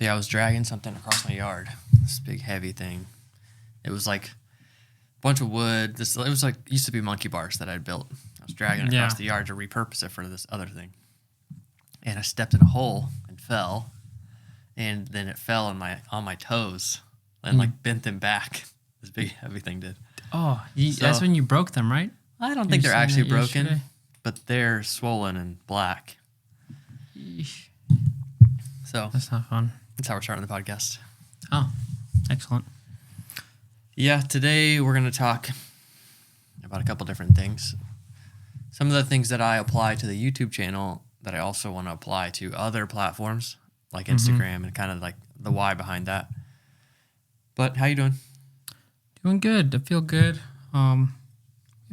Yeah, I was dragging something across my yard. This big heavy thing. It was like a bunch of wood. It was like used to be monkey bars that I'd built. I was dragging it across the yard to repurpose it for this other thing. And I stepped in a hole and fell. And then it fell on my toes and like bent them back. This big heavy thing did. Oh, that's when you broke them, right? I don't think they're actually broken, but they're swollen and black. Eesh. So that's not fun. That's how we're starting the podcast. Oh, excellent. Yeah, today we're going to talk about a couple different things. Some of the things that I apply to the YouTube channel that I also want to apply to other platforms like Instagram and kind of like the why behind that. But how you doing? Doing good. I feel good. We have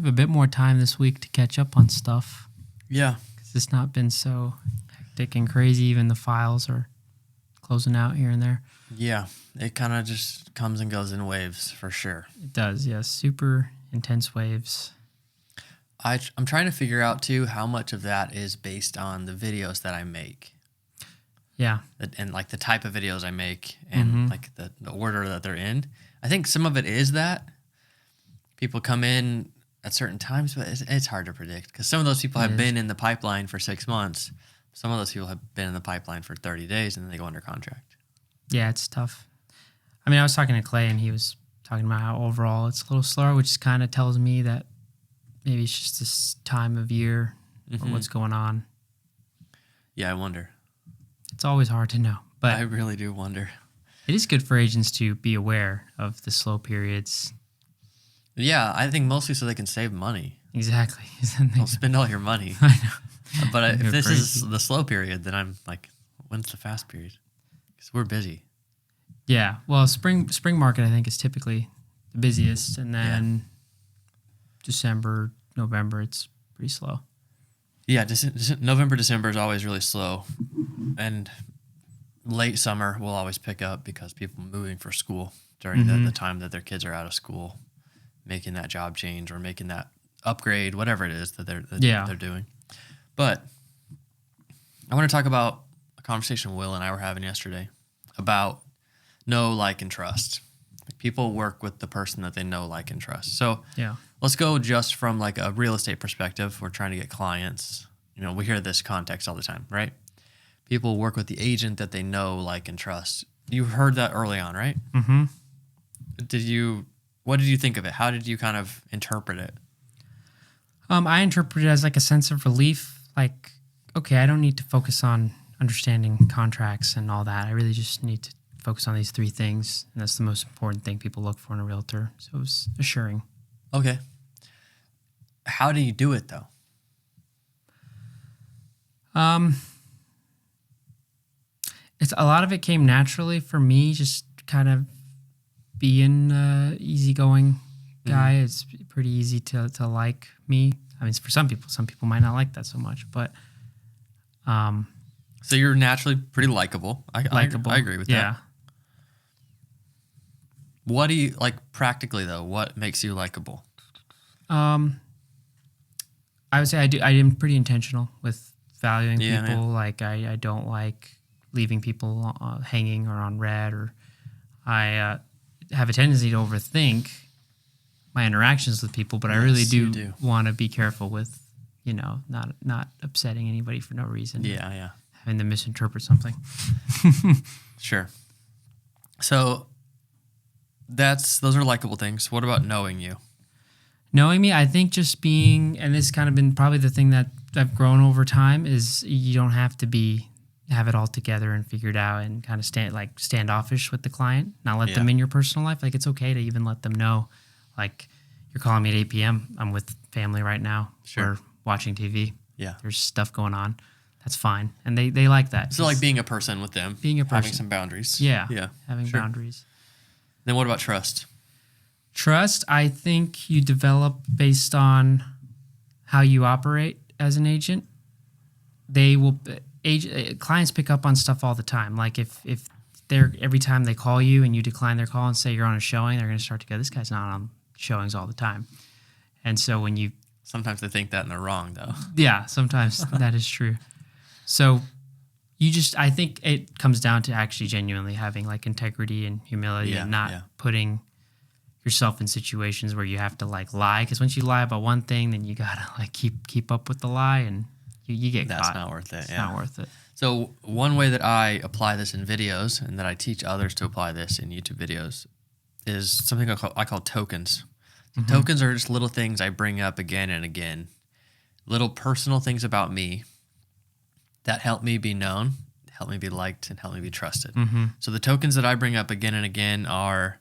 a bit more time this week to catch up on stuff. Yeah. Because it's not been so hectic and crazy. Even the files are closing out here and there. Yeah. It kind of just comes and goes in waves for sure. It does, yes. Super intense waves. I'm trying to figure out, too, how much of that is based on the videos that I make. Yeah. And like the type of videos I make and like the order that they're in. I think some of it is that. People come in at certain times, but it's hard to predict because some of those people have been in the pipeline for 6 months. Some of those people have been in the pipeline for 30 days and then they go under contract. Yeah, it's tough. I mean, I was talking to Clay and he was talking about how overall it's a little slower, which kind of tells me that maybe it's just this time of year or what's going on. Yeah, I wonder. It's always hard to know, but I really do wonder. It is good for agents to be aware of the slow periods. Yeah, I think mostly so they can save money. Exactly. Don't spend all your money. I know. But if this is the slow period, then I'm like, when's the fast period? Because we're busy. Yeah. Well, spring market, I think, is typically the busiest. And then December, November, it's pretty slow. Yeah, November, December is always really slow. And late summer will always pick up because people moving for school during the time that their kids are out of school, making that job change or making that upgrade, whatever it is that they're doing. But I want to talk about a conversation Will and I were having yesterday about know, like, and trust. Like, people work with the person that they know, like, and trust. So let's go just from like a real estate perspective. We're trying to get clients. You know, we hear this context all the time, right? People work with the agent that they know, like, and trust. You heard that early on, right? Mm-hmm. What did you think of it? How did you kind of interpret it? I interpret it as like a sense of relief. Like, okay, I don't need to focus on understanding contracts and all that. I really just need to focus on these three things. And that's the most important thing people look for in a realtor. So it was assuring. Okay. How do you do it, though? It's a lot of it came naturally for me, just kind of being an easygoing guy. It's pretty easy to like me. I mean, for some people might not like that so much, but so you're naturally pretty likable. I agree with that. What do you like practically though? What makes you likable? I would say I am pretty intentional with valuing people. Yeah. Like I don't like leaving people hanging or on red, or I have a tendency to overthink my interactions with people, but I really do want to be careful with, not upsetting anybody for no reason. Yeah. Having them misinterpret something. Sure. So those are likable things. What about knowing you? Knowing me, I think just being, and this has kind of been probably the thing that I've grown over time, is you don't have to have it all together and figured out and kind of standoffish with the client, not let them in your personal life. Like, it's okay to even let them know, like, you're calling me at 8 p.m. I'm with family right now. Sure. We're watching TV. Yeah. There's stuff going on. That's fine. And they like that. So like being a person with them. Being a person. Having some boundaries. Yeah. Having boundaries. Then what about trust? Trust, I think you develop based on how you operate as an agent. Clients pick up on stuff all the time. Like if they're, every time they call you and you decline their call and say you're on a showing, they're going to start to go, this guy's not on showings all the time. And so when you... Sometimes they think that and they're wrong, though. Yeah, sometimes that is true. So I think it comes down to actually genuinely having like integrity and humility and not putting yourself in situations where you have to like lie. Because once you lie about one thing, then you gotta like keep up with the lie, and you get caught. That's not worth it. It's not worth it. So one way that I apply this in videos and that I teach others to apply this in YouTube videos is something I call tokens. Tokens are just little things I bring up again and again, little personal things about me that help me be known, help me be liked, and help me be trusted. So the tokens that I bring up again and again are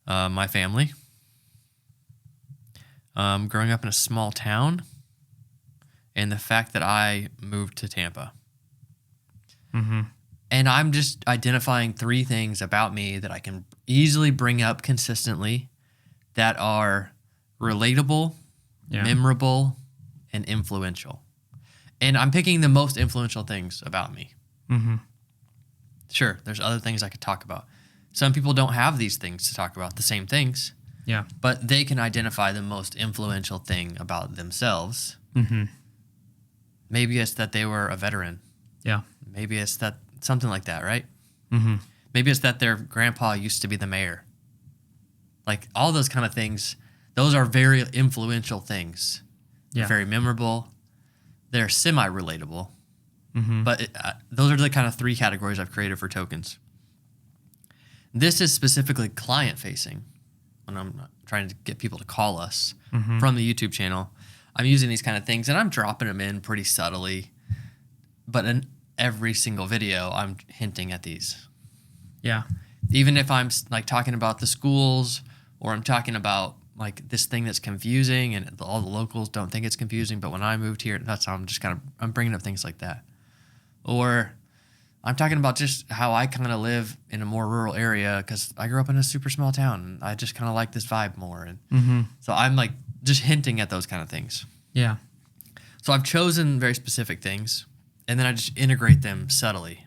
my family, growing up in a small town, and the fact that I moved to Tampa. And I'm just identifying 3 things about me that I can easily bring up consistently that are relatable, memorable, and influential. And I'm picking the most influential things about me. Sure, there's other things I could talk about. Some people don't have these things to talk about, the same things. Yeah. But they can identify the most influential thing about themselves. Maybe it's that they were a veteran. Yeah. Maybe it's that something like that, right? Maybe it's that their grandpa used to be the mayor. Like all those kind of things, those are very influential things. They're very memorable. They're semi-relatable. But those are the kind of 3 categories I've created for tokens. This is specifically client-facing. When I'm trying to get people to call us from the YouTube channel, I'm using these kind of things, and I'm dropping them in pretty subtly. But in every single video, I'm hinting at these. Yeah. Even if I'm like talking about the schools, or I'm talking about like this thing that's confusing, and all the locals don't think it's confusing, but when I moved here, that's how I'm bringing up things like that. Or I'm talking about just how I kind of live in a more rural area because I grew up in a super small town, and I just kind of like this vibe more. And so I'm like just hinting at those kind of things. Yeah. So I've chosen very specific things, and then I just integrate them subtly.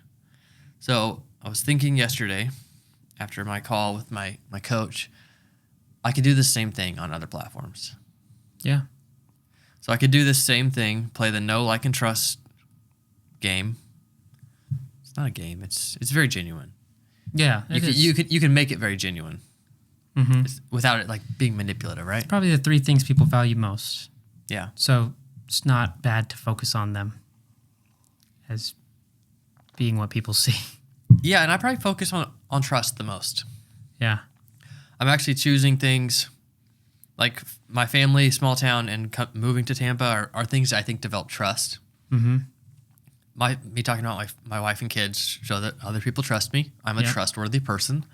So I was thinking yesterday, after my call with my coach, I could do the same thing on other platforms. Yeah. So I could do this same thing, play the know, like, and trust game. It's not a game. It's very genuine. Yeah. You can make it very genuine without it like being manipulative, right? It's probably the 3 things people value most. Yeah. So it's not bad to focus on them as being what people see. Yeah, and I probably focus on trust the most. Yeah. I'm actually choosing things like my family, small town, and moving to Tampa are things that I think develop trust. Me talking about my wife and kids show that other people trust me. I'm a trustworthy person.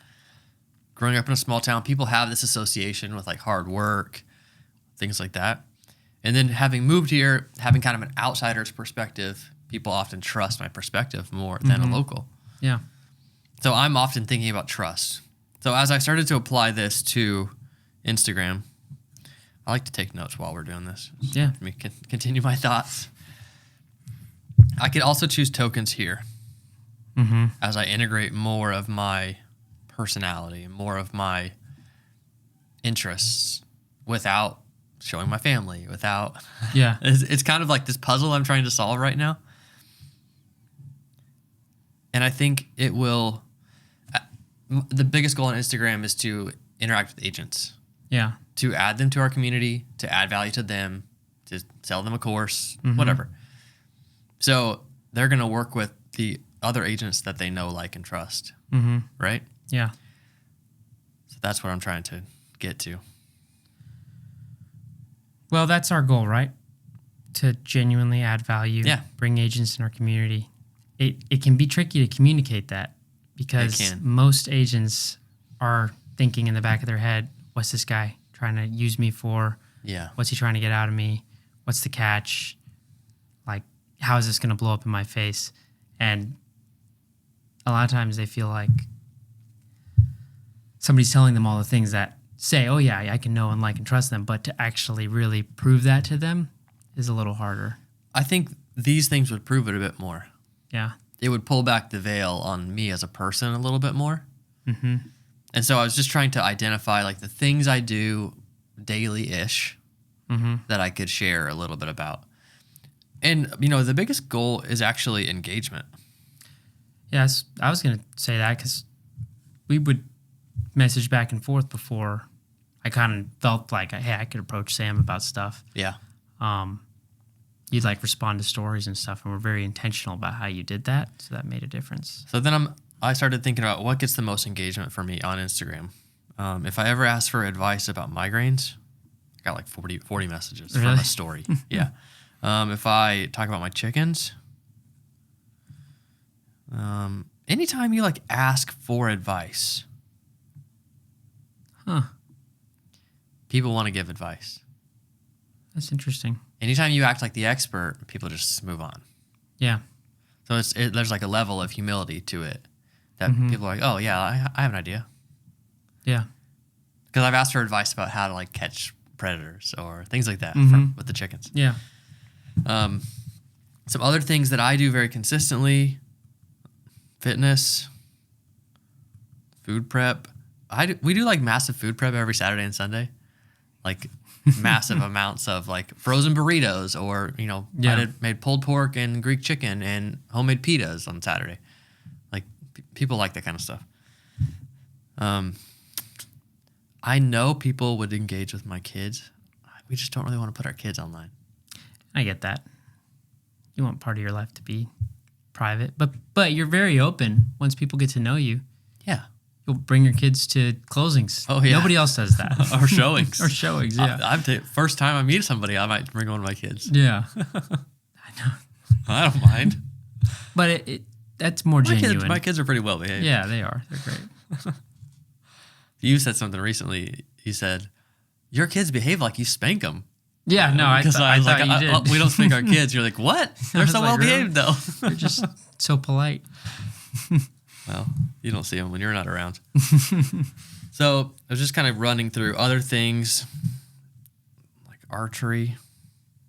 Growing up in a small town, people have this association with like hard work, things like that. And then having moved here, having kind of an outsider's perspective, people often trust my perspective more than a local. Yeah. So I'm often thinking about trust. So as I started to apply this to Instagram, I like to take notes while we're doing this. Yeah. Let me continue my thoughts. I could also choose tokens here as I integrate more of my personality, more of my interests without showing my family, without... Yeah. It's kind of like this puzzle I'm trying to solve right now. And I think it will... The biggest goal on Instagram is to interact with agents. Yeah. To add them to our community, to add value to them, to sell them a course, whatever. So they're going to work with the other agents that they know, like, and trust. Right? Yeah. So that's what I'm trying to get to. Well, that's our goal, right? To genuinely add value. Yeah. Bring agents in our community. It can be tricky to communicate that because most agents are thinking in the back of their head, what's this guy trying to use me for? Yeah. What's he trying to get out of me? What's the catch? Like, how is this going to blow up in my face? And a lot of times they feel like somebody's telling them all the things that say, oh, yeah, I can know and like and trust them. But to actually really prove that to them is a little harder. I think these things would prove it a bit more. Yeah. It would pull back the veil on me as a person a little bit more. And so I was just trying to identify like the things I do daily-ish that I could share a little bit about. And, you know, the biggest goal is actually engagement. Yes, I was going to say that because we would message back and forth before I kind of felt like, hey, I could approach Sam about stuff. Yeah. You'd like respond to stories and stuff, and we're very intentional about how you did that, so that made a difference. So then I started thinking about what gets the most engagement for me on Instagram. If I ever ask for advice about migraines, I got like 40 messages from a story. Yeah. If I talk about my chickens, anytime you like ask for advice, people want to give advice. That's interesting. Anytime you act like the expert, people just move on. Yeah. So there's like a level of humility to it that people are like, oh yeah, I have an idea. Yeah. Because I've asked for advice about how to like catch predators or things like that with the chickens. Yeah. Some other things that I do very consistently: fitness, food prep. We do like massive food prep every Saturday and Sunday, like massive amounts of like frozen burritos, or I made pulled pork and Greek chicken and homemade pitas on Saturday. Like people like that kind of stuff. I know people would engage with my kids. We just don't really want to put our kids online. I get that. You want part of your life to be private, but you're very open once people get to know you. Yeah. You'll bring your kids to closings. Oh, yeah. Nobody else does that. Or showings. Or showings, yeah. First time I meet somebody, I might bring one of my kids. Yeah. I know. I don't mind. But that's more genuine. My kids are pretty well behaved. Yeah, they are. They're great. You said something recently. You said, your kids behave like you spank them. Yeah, no, I thought you did. We don't spank our kids. You're like, what? They're so well behaved, though. They're just so polite. Well, you don't see them when you're not around. So I was just kind of running through other things like archery.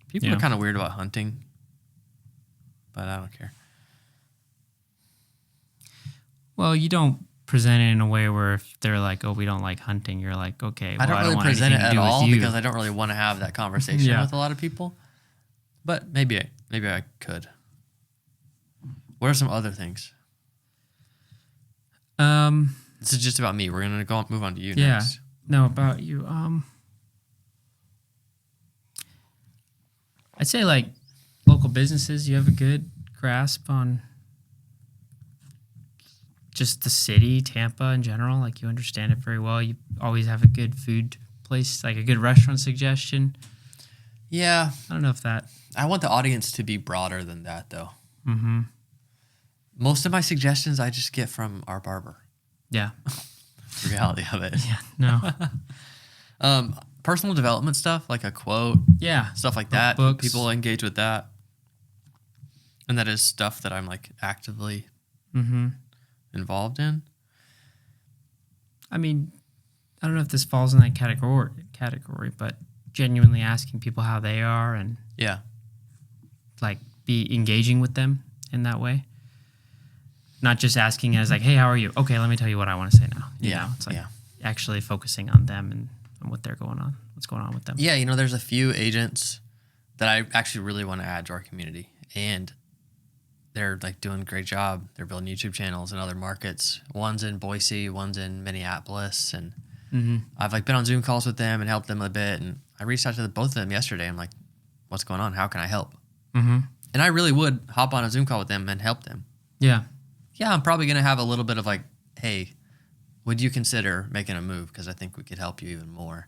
People are kind of weird about hunting, but I don't care. Well, you don't present it in a way where if they're like, oh, we don't like hunting, you're like, okay, well, I don't really want present it anything to at do all with you. because I don't really want to have that conversation with a lot of people. But maybe I could. What are some other things? This is just about me. We're gonna move on to you next. No, about you. I'd say like local businesses. You have a good grasp on just the city, Tampa in general. Like you understand it very well. You always have a good food place, like a good restaurant suggestion. Yeah, I don't know if that. I want the audience to be broader than that, though. Mm-hmm. Most of my suggestions I just get from our barber. Yeah. The reality of it. Yeah, no. Personal development stuff, like a quote. Yeah. Stuff like that. Books. People engage with that. And that is stuff that I'm like actively involved in. I mean, I don't know if this falls in that category, but genuinely asking people how they are and like be engaging with them in that way. Not just asking as like, hey, how are you? Okay, let me tell you what I want to say now. You know, it's like actually focusing on them and what's going on with them. Yeah, there's a few agents that I actually really want to add to our community, and they're like doing a great job. They're building YouTube channels in other markets. One's in Boise, one's in Minneapolis, and I've like been on Zoom calls with them and helped them a bit. And I reached out to both of them yesterday. I'm like, what's going on? How can I help? And I really would hop on a Zoom call with them and help them. Yeah. Yeah, I'm probably going to have a little bit of like, hey, would you consider making a move? Because I think we could help you even more.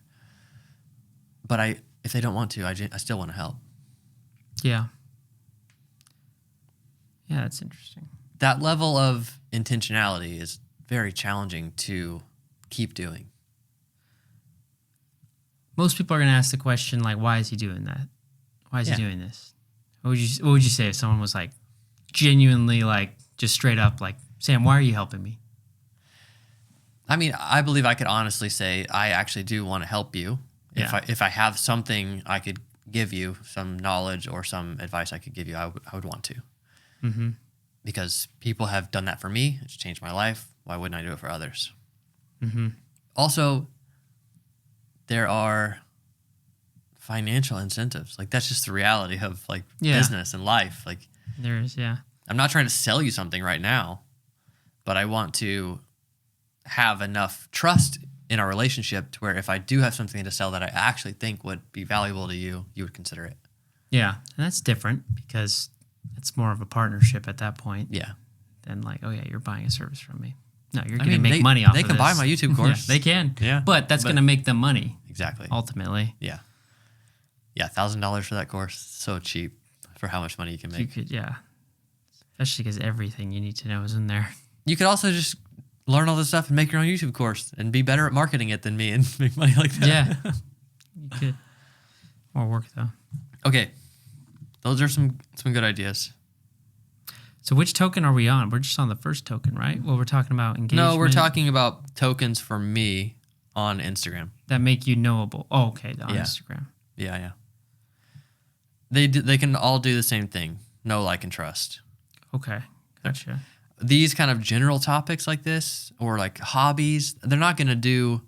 But if they don't want to, I still want to help. Yeah. Yeah, that's interesting. That level of intentionality is very challenging to keep doing. Most people are going to ask the question, like, why is he doing that? Why is he doing this? What would you say if someone was like genuinely like just straight up like, Sam, why are you helping me? I mean, I believe I could honestly say I actually do want to help you. Yeah. If I have something I could give you, some knowledge or some advice I could give you, I would want to. Because people have done that for me. It's changed my life. Why wouldn't I do it for others? Also, there are financial incentives. Like that's just the reality of like business and life. Like there is, I'm not trying to sell you something right now. but I want to have enough trust in our relationship to where if I do have something to sell that I actually think would be valuable to you, you would consider it. Yeah, and that's different because it's more of a partnership at that point. Yeah. Than like, oh yeah, you're buying a service from me. No, you're going to make money off of this. They can buy my YouTube course. Yeah, they can. Yeah. But that's going to make them money. Exactly. Ultimately. Yeah. Yeah, $1,000 for that course. So cheap for how much money you can make. You could, yeah. Especially because everything you need to know is in there. You could also just learn all this stuff and make your own YouTube course and be better at marketing it than me and make money like that. Yeah. You could. More work, though. Okay. Those are some good ideas. So which token are we on? We're just on the first token, right? Well, we're talking about engagement. No, we're talking about tokens for me on Instagram. That make you knowable. Oh, okay. On Instagram. Yeah. They can all do the same thing. Know, like, and trust. Okay. Gotcha. These kind of general topics like this or like hobbies, they're not going to do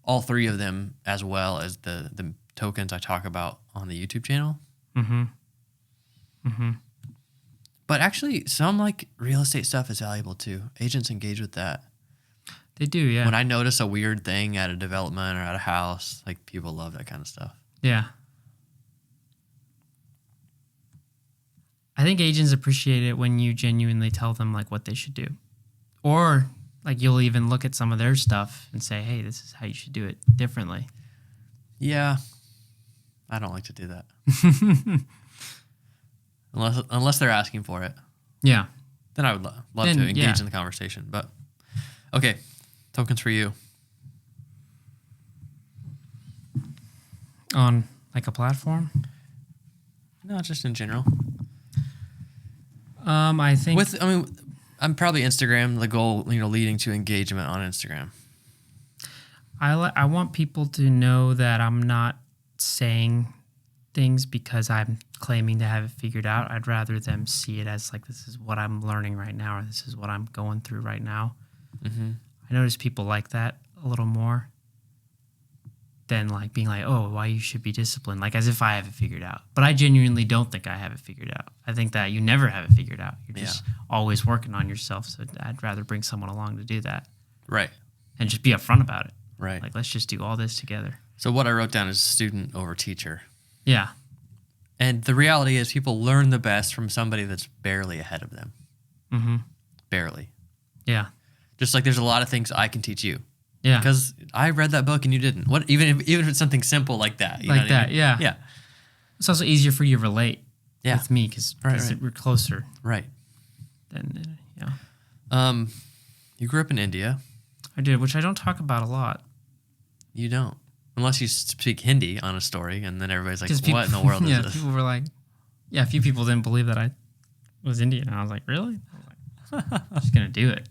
all three of them as well as the tokens I talk about on the YouTube channel. Mm-hmm. Mm-hmm. But actually, some like real estate stuff is valuable too. Agents engage with that. They do, yeah. When I notice a weird thing at a development or at a house, like people love that kind of stuff. Yeah. I think agents appreciate it when you genuinely tell them like what they should do. Or like you'll even look at some of their stuff and say, hey, this is how you should do it differently. Yeah. I don't like to do that. Unless they're asking for it. Yeah. Then I would love to engage in the conversation. But, okay, tokens for you. On like a platform? No, just in general. I think... I'm probably Instagram, the goal, leading to engagement on Instagram. I want people to know that I'm not saying things because I'm claiming to have it figured out. I'd rather them see it as like, this is what I'm learning right now, or this is what I'm going through right now. Mm-hmm. I notice people like that a little more than like being like, oh, why you should be disciplined, like as if I have it figured out. But I genuinely don't think I have it figured out. I think that you never have it figured out. You're just always working on yourself. So I'd rather bring someone along to do that. Right. And just be upfront about it. Right. Like, let's just do all this together. So what I wrote down is student over teacher. Yeah. And the reality is people learn the best from somebody that's barely ahead of them. Mm-hmm. Barely. Yeah. Just like there's a lot of things I can teach you. Yeah. Because I read that book and you didn't. What even if it's something simple like that. You know what I mean? Yeah. Yeah. It's also easier for you to relate Yeah. with me because Right. we're closer. Right. Than, You grew up in India. I did, which I don't talk about a lot. You don't. Unless you speak Hindi on a story, and then everybody's like, People, what in the world is this? People were like, a few people didn't believe that I was Indian. And I was like, really? I was like, I'm just going to do it.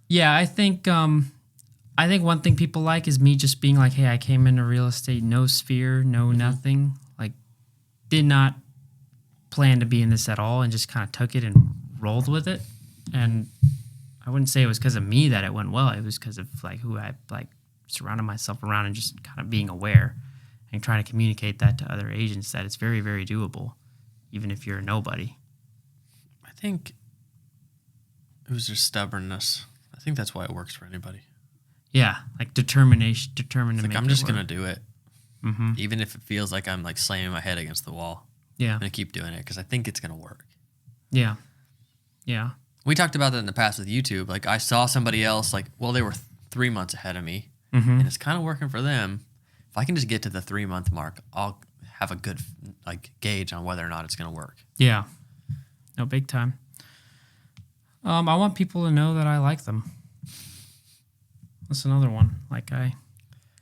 Yeah, I think one thing people like is me just being like, hey, I came into real estate, no sphere, no nothing. Like, did not plan to be in this at all and just kind of took it and rolled with it. And I wouldn't say it was because of me that it went well. It was because of like who I like surrounded myself around and just kind of being aware and trying to communicate that to other agents that it's very, very doable, even if you're a nobody. I think it was just stubbornness. I think that's why it works for anybody. Yeah, like determination, determined to Like make I'm it just work. gonna do it, even if it feels like I'm like slamming my head against the wall. Yeah, I'm gonna keep doing it because I think it's gonna work. yeah, yeah. We talked about that in the past with YouTube. Like I saw somebody else, like, well, they were 3 months ahead of me, and it's kind of working for them. If I can just get to the 3 month mark, I'll have a good like gauge on whether or not it's gonna work. Yeah, no, big time. I want people to know that I like them. That's another one. Like I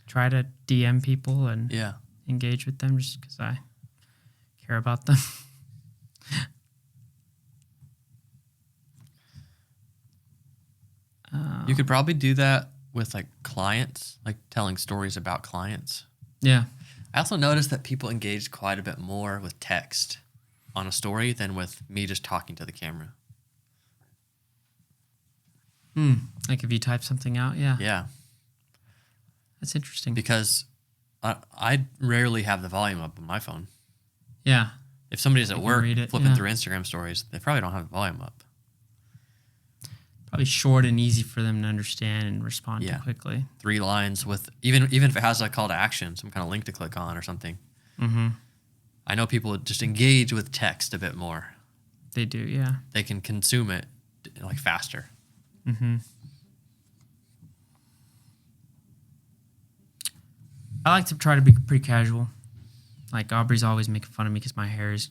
try to DM people and engage with them just because I care about them. You could probably do that with like clients, like telling stories about clients. Yeah. I also noticed that people engaged quite a bit more with text on a story than with me just talking to the camera. Like if you type something out, yeah. Yeah. That's interesting. Because I rarely have the volume up on my phone. Yeah. If somebody's at work read it, flipping yeah. through Instagram stories, they probably don't have the volume up. probably short and easy for them to understand and respond to quickly. 3 lines with even if it has a call to action, some kind of link to click on or something. Mm-hmm. I know people just engage with text a bit more. They do, yeah. They can consume it like faster. Mm-hmm. I like to try to be pretty casual. Like Aubrey's always making fun of me because my hair is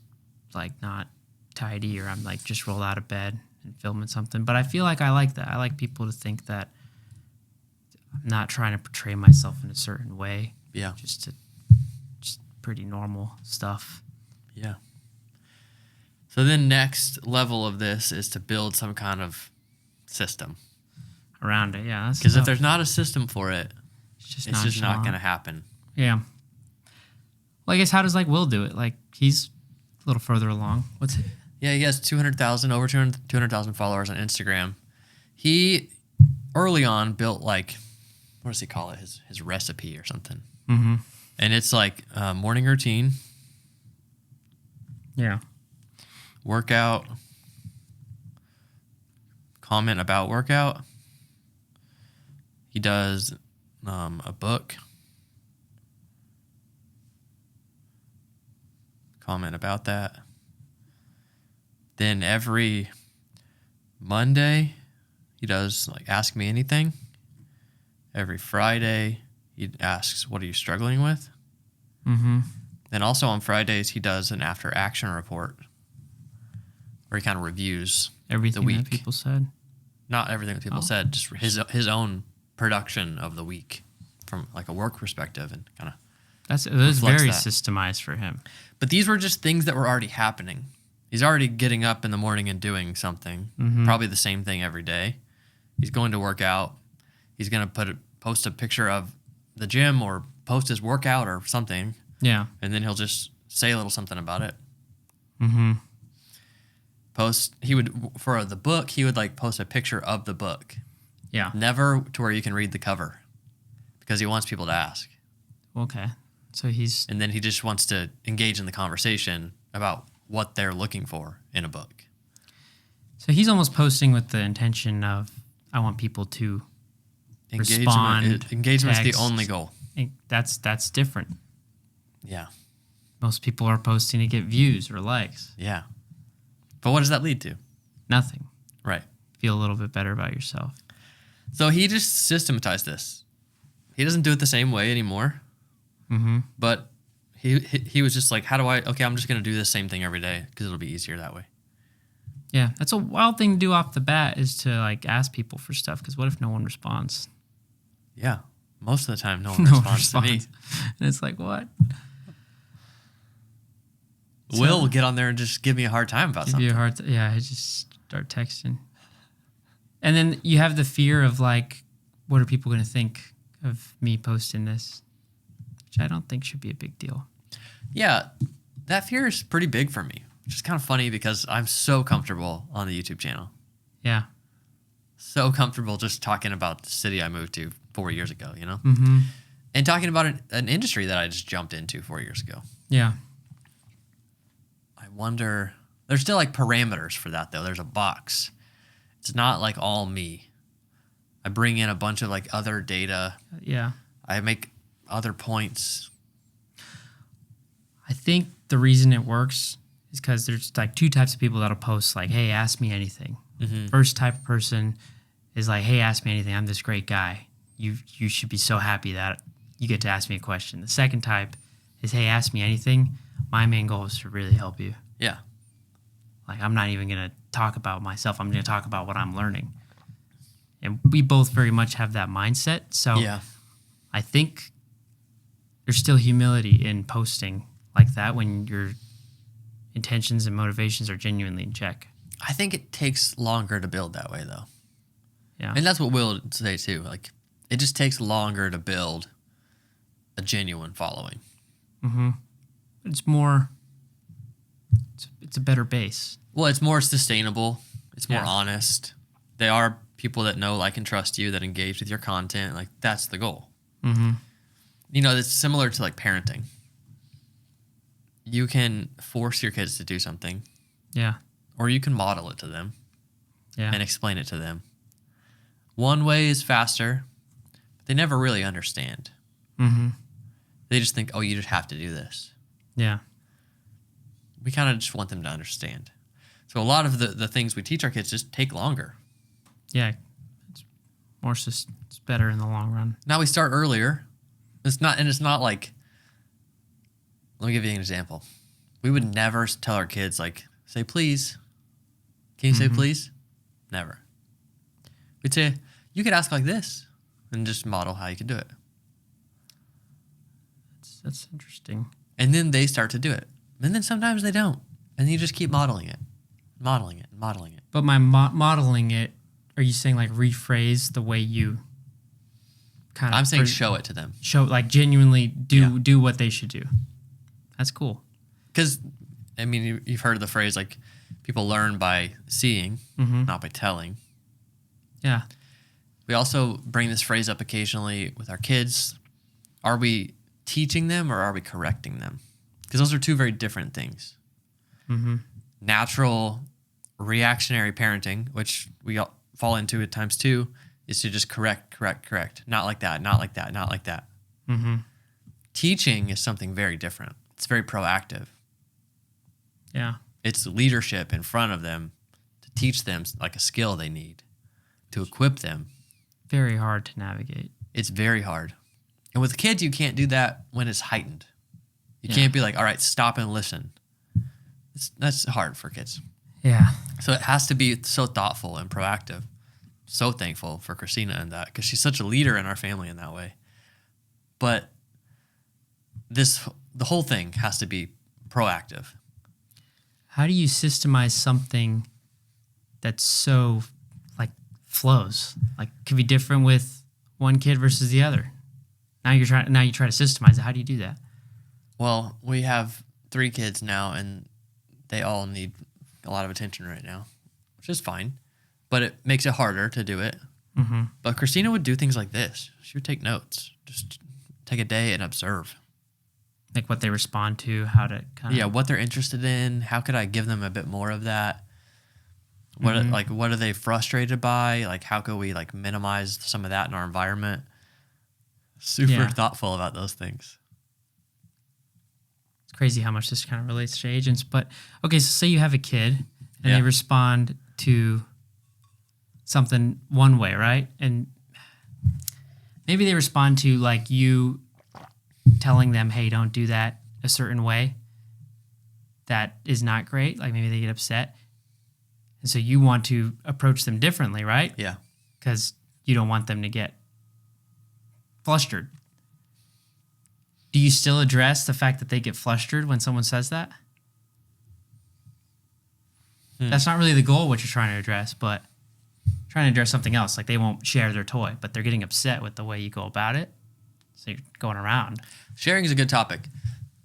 like not tidy, or I'm like just rolled out of bed and filming something. But I feel like I like that. I like people to think that I'm not trying to portray myself in a certain way. Yeah. Just pretty normal stuff. Yeah. So then next level of this is to build some kind of system around it. Yeah. Because if there's not a system for it, it's just not going to happen. Yeah. Well, I guess how does like Will do it? Like he's a little further along. What's it? Yeah, he has over 200,000 followers on Instagram. He early on built like, what does he call it? His recipe or something. Mm-hmm. And it's like morning routine. Yeah. Workout. Comment about workout. He does a book. Comment about that. Then every Monday, he does like Ask Me Anything. Every Friday, he asks, what are you struggling with? Mm-hmm. Then also on Fridays, he does an after action report where he kind of reviews everything the week. that people said. Not everything that people said, just his own production of the week from like a work perspective, and kind of it was very systemized for him. But these were just things that were already happening. He's already getting up in the morning and doing something, probably the same thing every day. He's going to work out. He's going to post a picture of the gym or post his workout or something. Yeah. And then he'll just say a little something about it. Mm-hmm. For the book, he would like post a picture of the book. Yeah. Never to where you can read the cover, because he wants people to ask. Okay. And then he just wants to engage in the conversation about what they're looking for in a book. So he's almost posting with the intention of, I want people to respond. Engagement's the only goal. That's different. Yeah. Most people are posting to get views or likes. Yeah. But what does that lead to? Nothing. Right. Feel a little bit better about yourself. So he just systematized this. He doesn't do it the same way anymore. Mm-hmm. But he was just like, I'm just going to do the same thing every day because it'll be easier that way. Yeah, that's a wild thing to do off the bat, is to like ask people for stuff, because what if no one responds? Yeah, most of the time no one responds to me. And it's like, what? Will get on there and just give me a hard time about something. I just start texting. And then you have the fear of like, what are people going to think of me posting this? Which I don't think should be a big deal. Yeah, that fear is pretty big for me, which is kind of funny because I'm so comfortable on the YouTube channel. Yeah. So comfortable just talking about the city I moved to 4 years ago, you know? Mm-hmm. And talking about an industry that I just jumped into 4 years ago. Yeah. I wonder, there's still like parameters for that though. There's a box. It's not like all me. I bring in a bunch of like other data. Yeah. I make other points. I think the reason it works is because there's like 2 types of people that'll post like, hey, ask me anything. Mm-hmm. First type of person is like, hey, ask me anything. I'm this great guy. You should be so happy that you get to ask me a question. The second type is, hey, ask me anything. My main goal is to really help you. Yeah. Like, I'm not even going to talk about myself. I'm going to talk about what I'm learning. And we both very much have that mindset. So yeah. I think there's still humility in posting like that when your intentions and motivations are genuinely in check. I think it takes longer to build that way, though. Yeah. And that's what Will would say, too. Like, it just takes longer to build a genuine following. Mm-hmm. It's more... It's a better base. Well, it's more sustainable. It's more honest. They are people that know, like, and trust you, that engage with your content. Like, that's the goal. Mm-hmm. You know, it's similar to, like, parenting. You can force your kids to do something. Yeah. Or you can model it to them. Yeah. And explain it to them. one way is faster, but they never really understand. Mm-hmm. They just think, oh, you just have to do this. Yeah. We kind of just want them to understand. So a lot of the things we teach our kids just take longer. Yeah. It's better in the long run. Now we start earlier. It's not like, let me give you an example. We would never tell our kids, like, say please. Can you say please? Never. We'd say, you could ask like this and just model how you can do it. That's interesting. And then they start to do it. And then sometimes they don't. And you just keep modeling it. But by modeling it, are you saying like rephrase the way you kind of... I'm saying show it to them. Show, like genuinely do what they should do. That's cool. Because, I mean, you've heard the phrase like people learn by seeing, not by telling. Yeah. We also bring this phrase up occasionally with our kids. Are we teaching them or are we correcting them? Because those are two very different things. Mm-hmm. Natural reactionary parenting, which we all fall into at times too, is to just correct. Not like that, not like that, not like that. Mm-hmm. Teaching is something very different. It's very proactive. Yeah. It's leadership in front of them to teach them like a skill they need, to equip them. Very hard to navigate. It's very hard. And with kids, you can't do that when it's heightened. You can't be like, all right, stop and listen. That's hard for kids. Yeah. So it has to be so thoughtful and proactive. So thankful for Christina in that because she's such a leader in our family in that way. But the whole thing has to be proactive. How do you systemize something that's so like flows? Like could be different with one kid versus the other. Now you try to systemize it. How do you do that? Well, we have 3 kids now, and they all need a lot of attention right now, which is fine. But it makes it harder to do it. Mm-hmm. But Christina would do things like this. She would take notes. Just take a day and observe. Like what they respond to, how to kind of... Yeah, what they're interested in. How could I give them a bit more of that? What are they frustrated by? Like, how could we like minimize some of that in our environment? Super thoughtful about those things. It's crazy how much this kind of relates to agents. But okay, so say you have a kid and they respond to something one way, right? And maybe they respond to like you telling them, hey, don't do that a certain way. That is not great. Like maybe they get upset. And so you want to approach them differently, right? Yeah. Because you don't want them to get flustered. Do you still address the fact that they get flustered when someone says that? That's not really the goal, what you're trying to address, but trying to address something else. Like they won't share their toy, but they're getting upset with the way you go about it. So you're going around. Sharing is a good topic.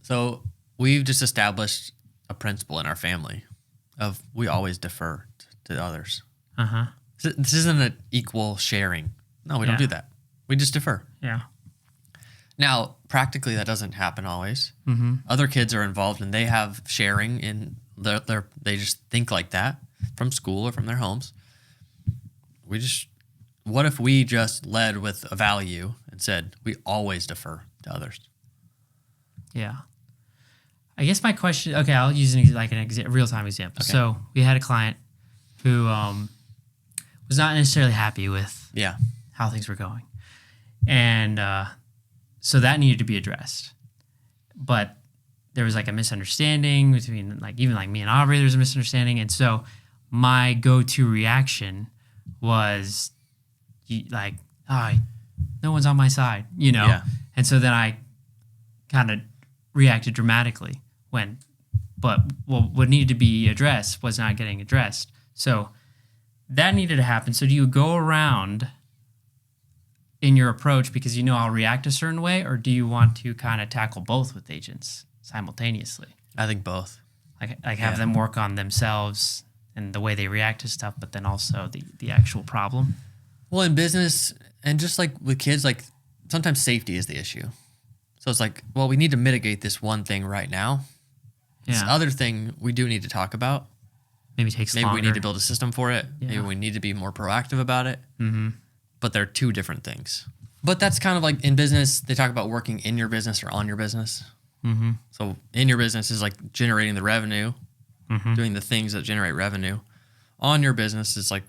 So we've just established a principle in our family of we always defer to others. Uh-huh. This isn't an equal sharing. No, we don't do that. We just defer. Yeah. Now, practically, that doesn't happen always. Mm-hmm. Other kids are involved, and they have sharing in they just think like that from school or from their homes. What if we just led with a value and said we always defer to others? Yeah. I guess my question, okay, I'll use a real-time example. Okay. So we had a client who was not necessarily happy with how things were going. And so that needed to be addressed. But there was like a misunderstanding between even me and Aubrey, there was a misunderstanding. And so my go-to reaction was no one's on my side, Yeah. And so then I kind of reacted dramatically but what needed to be addressed was not getting addressed. So that needed to happen. So do you go around in your approach because I'll react a certain way, or do you want to kind of tackle both with agents simultaneously? I think both. Like have them work on themselves and the way they react to stuff, but then also the actual problem? Well, in business and just like with kids, like sometimes safety is the issue. So it's like, well, we need to mitigate this one thing right now. This other thing we do need to talk about. Maybe takes Maybe longer. we need to build a system for it. Yeah. Maybe we need to be more proactive about it. Mm-hmm. but they're two different things. But that's kind of like in business, they talk about working in your business or on your business. Mm-hmm. So in your business is like generating the revenue, Mm-hmm. doing the things that generate revenue. On your business is like,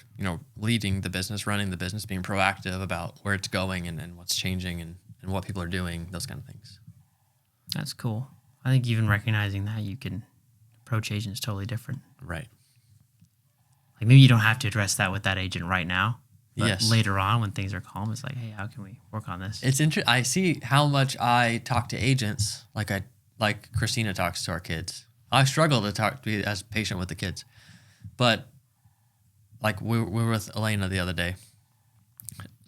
leading the business, running the business, being proactive about where it's going and what's changing and what people are doing, those kind of things. That's cool. I think even recognizing that you can approach agents totally different. Right. Like maybe you don't have to address that with that agent right now. But Yes. later on when things are calm, it's like, hey, how can we work on this? It's interesting. I see how much I talk to agents like Christina talks to our kids. I struggle to be as patient with the kids. But like we were with Elena the other day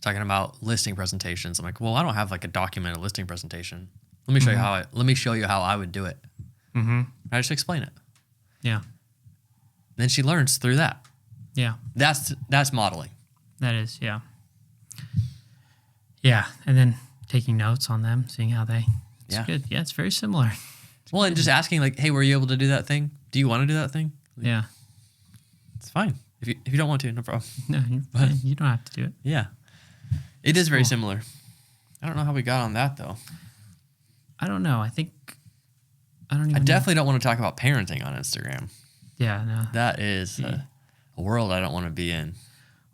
talking about listing presentations. I'm like, well, I don't have like a documented listing presentation. Let me show you how I would do it. Mm-hmm. I just explain it. Yeah. Then she learns through that. Yeah. That's modeling. That is, yeah. Yeah. And then taking notes on them, seeing how it's good. Yeah, it's very similar. Well, and just asking like, hey, were you able to do that thing? Do you want to do that thing? Yeah. It's fine. If you don't want to, no problem. No, you don't have to do it. Yeah. It is very similar. I don't know how we got on that though. I don't know. I definitely don't want to talk about parenting on Instagram. Yeah, no. That is a world I don't want to be in.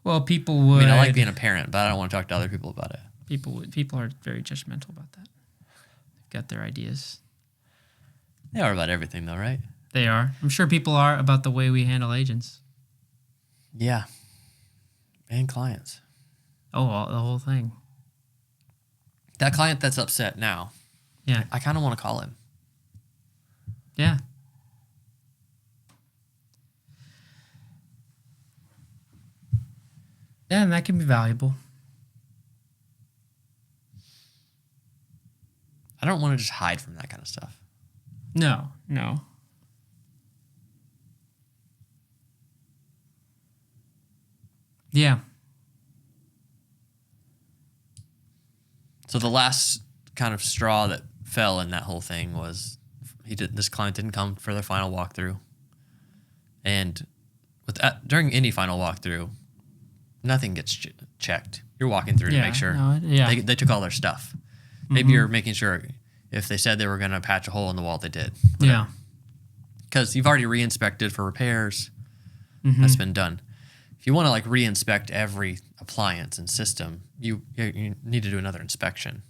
Well, people would. I mean, I like being a parent, but I don't want to talk to other people about it. People are very judgmental about that. They've got their ideas. They are about everything, though, right? They are. I'm sure people are about the way we handle agents. Yeah. And clients. Oh, the whole thing. That client that's upset now. Yeah. I kind of want to call him. Yeah. Yeah, and that can be valuable. I don't want to just hide from that kind of stuff. No. Yeah. So the last kind of straw that fell in that whole thing was this client didn't come for their final walkthrough. And during any final walkthrough, nothing gets checked. You're walking through to make sure. They took all their stuff. Maybe you're making sure if they said they were going to patch a hole in the wall, they did. Whatever. Yeah. Because you've already re-inspected for repairs. That's been done. If you want to like re-inspect every appliance and system, you need to do another inspection,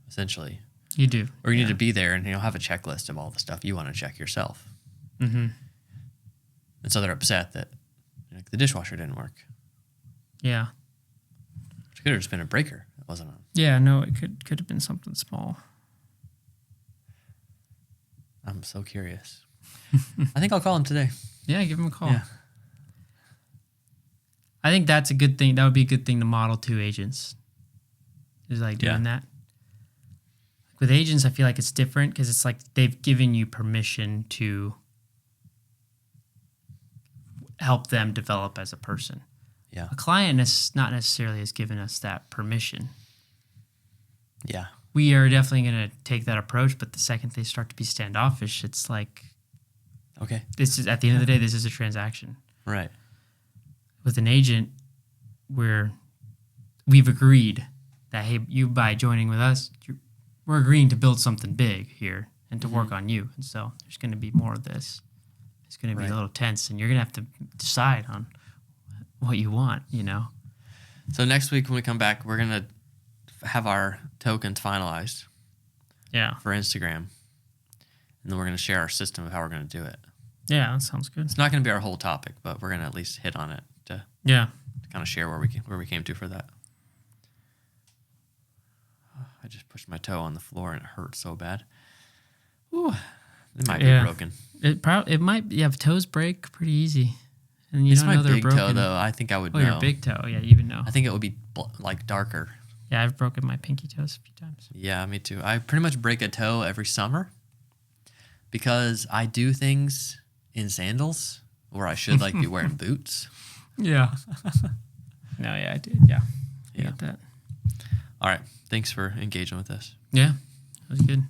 essentially. You do. Or you need to be there and have a checklist of all the stuff you want to check yourself. Mm-hmm. And so they're upset that the dishwasher didn't work. Yeah. Which could have just been a breaker that wasn't on. Yeah, no, it could have been something small. I'm so curious. I think I'll call him today. Yeah, give him a call. Yeah. I think that's a good thing. That would be a good thing to model to agents. Is like doing that. With agents, I feel like it's different because it's like they've given you permission to help them develop as a person. Yeah. A client not necessarily has given us that permission. Yeah. We are definitely going to take that approach, but the second they start to be standoffish, it's like, okay, this is at the end of the day, this is a transaction. Right. With an agent, we've agreed that, hey, you by joining with us, we're agreeing to build something big here and to work on you. And so there's going to be more of this. It's going to be a little tense, and you're going to have to decide on what you want, So next week when we come back, we're going to have our tokens finalized. Yeah. For Instagram. And then we're going to share our system of how we're going to do it. Yeah, that sounds good. It's not going to be our whole topic, but we're going to at least hit on it to kind of share where we came to for that. I just pushed my toe on the floor and it hurt so bad. Ooh, it might be broken. It might. Yeah, if toes break pretty easy, and you it's don't my know they're big broken. toe though. I think I would know. Your big toe. Yeah, you would know. I think it would be like darker. Yeah, I've broken my pinky toes a few times. Yeah, me too. I pretty much break a toe every summer because I do things in sandals where I should be wearing boots. Yeah. No, yeah, I did. Yeah. I get that. All right. Thanks for engaging with us. Yeah, that was good.